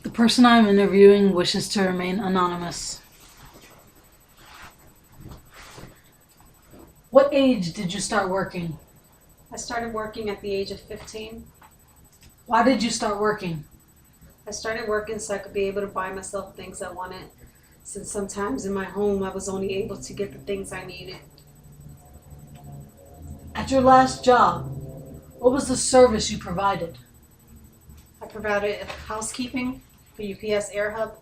The person I'm interviewing wishes to remain anonymous. What age did you start working? I started working at the age of 15. Why did you start working? I started working so I could be able to buy myself things I wanted, since sometimes in my home I was only able to get the things I needed. At your last job, what was the service you provided? I provided housekeeping for UPS Air Hub.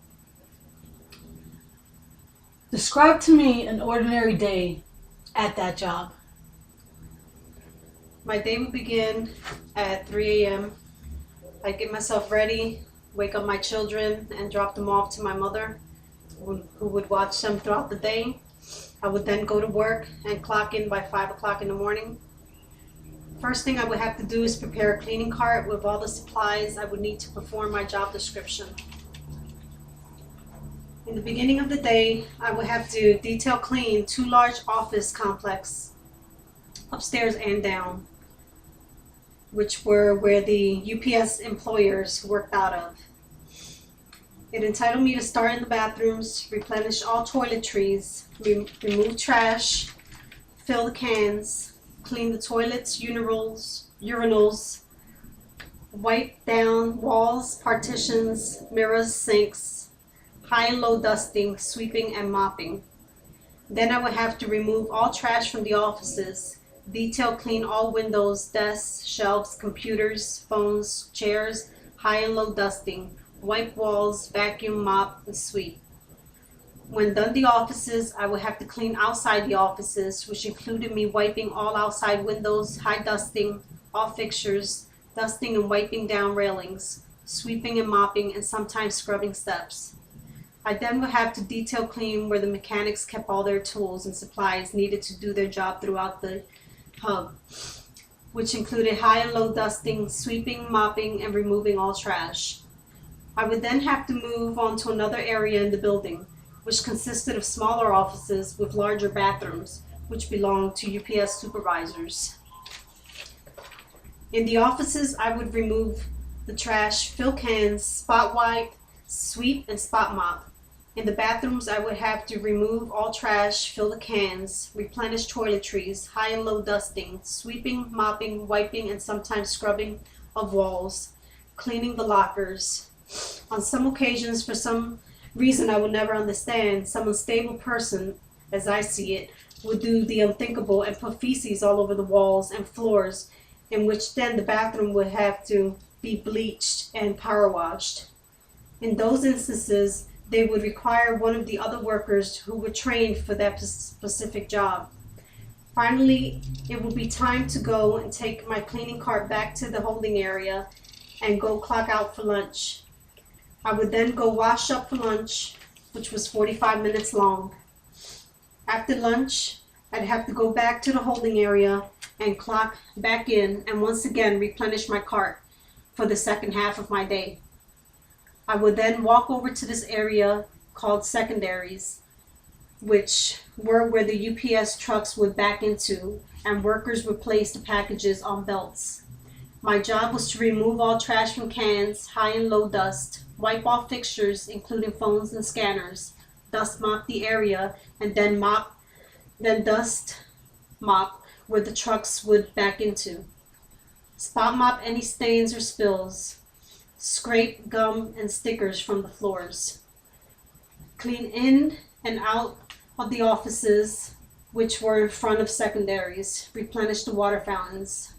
Describe to me an ordinary day at that job. My day would begin at 3 a.m. I'd get myself ready, wake up my children, and drop them off to my mother, who would watch them throughout the day. I would then go to work and clock in by 5 o'clock in the morning. First thing I would have to do is prepare a cleaning cart with all the supplies I would need to perform my job description. In the beginning of the day, I would have to detail clean 2 large office complexes, upstairs and down, which were where the UPS employers worked out of. It entitled me to start in the bathrooms, replenish all toiletries, remove trash, fill the cans, clean the toilets, urinals, wipe down walls, partitions, mirrors, sinks, high and low dusting, sweeping, and mopping. Then I would have to remove all trash from the offices, detail clean all windows, desks, shelves, computers, phones, chairs, high and low dusting, wipe walls, vacuum, mop, and sweep. When done the offices, I would have to clean outside the offices, which included me wiping all outside windows, high dusting, all fixtures, dusting and wiping down railings, sweeping and mopping, and sometimes scrubbing steps. I then would have to detail clean where the mechanics kept all their tools and supplies needed to do their job throughout the hub, which included high and low dusting, sweeping, mopping, and removing all trash. I would then have to move on to another area in the building, which consisted of smaller offices with larger bathrooms, which belonged to UPS supervisors. In the offices, I would remove the trash, fill cans, spot wipe, sweep, and spot mop. In the bathrooms, I would have to remove all trash, fill the cans, replenish toiletries, high and low dusting, sweeping, mopping, wiping, and sometimes scrubbing of walls, cleaning the lockers. On some occasions, for some reason I would never understand, some unstable person, as I see it, would do the unthinkable and put feces all over the walls and floors, in which then the bathroom would have to be bleached and power washed. In those instances, they would require one of the other workers who were trained for that specific job. Finally, it would be time to go and take my cleaning cart back to the holding area and go clock out for lunch. I would then go wash up for lunch, which was 45 minutes long. After lunch, I'd have to go back to the holding area and clock back in and once again replenish my cart for the second half of my day. I would then walk over to this area called secondaries, which were where the UPS trucks would back into and workers would place the packages on belts. My job was to remove all trash from cans, high and low dust, wipe off fixtures, including phones and scanners, dust mop the area, and then dust mop where the trucks would back into. Spot mop any stains or spills. Scrape gum and stickers from the floors. Clean in and out of the offices, which were in front of secondaries. Replenish the water fountains.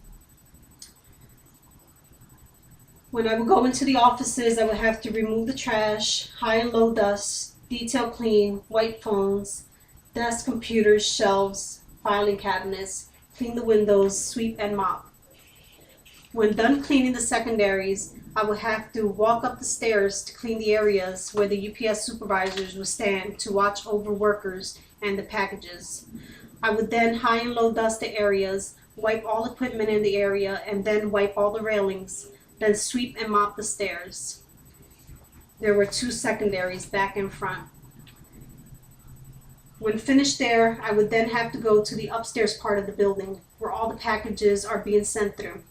When I would go into the offices, I would have to remove the trash, high and low dust, detail clean, wipe phones, desk, computers, shelves, filing cabinets, clean the windows, sweep, and mop. When done cleaning the secondaries, I would have to walk up the stairs to clean the areas where the UPS supervisors would stand to watch over workers and the packages. I would then high and low dust the areas, wipe all equipment in the area, and then wipe all the railings, then sweep and mop the stairs. There were 2 secondaries back and front. When finished there, I would then have to go to the upstairs part of the building where all the packages are being sent through.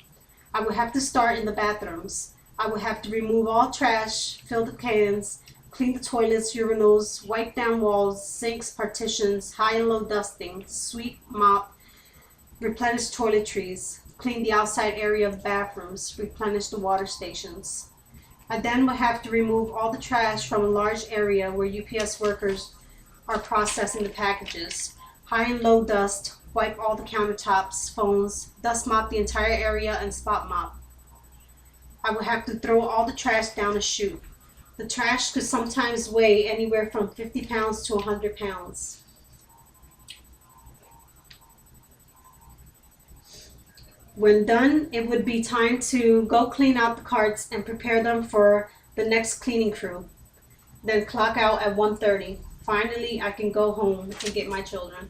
I would have to start in the bathrooms. I would have to remove all trash, fill the cans, clean the toilets, urinals, wipe down walls, sinks, partitions, high and low dusting, sweep, mop, replenish toiletries, clean the outside area of bathrooms, replenish the water stations. I then would have to remove all the trash from a large area where UPS workers are processing the packages. High and low dust, wipe all the countertops, phones, dust mop the entire area, and spot mop. I would have to throw all the trash down a chute. The trash could sometimes weigh anywhere from 50 pounds to 100 pounds. When done, it would be time to go clean out the carts and prepare them for the next cleaning crew. Then clock out at 1:30. Finally, I can go home and get my children.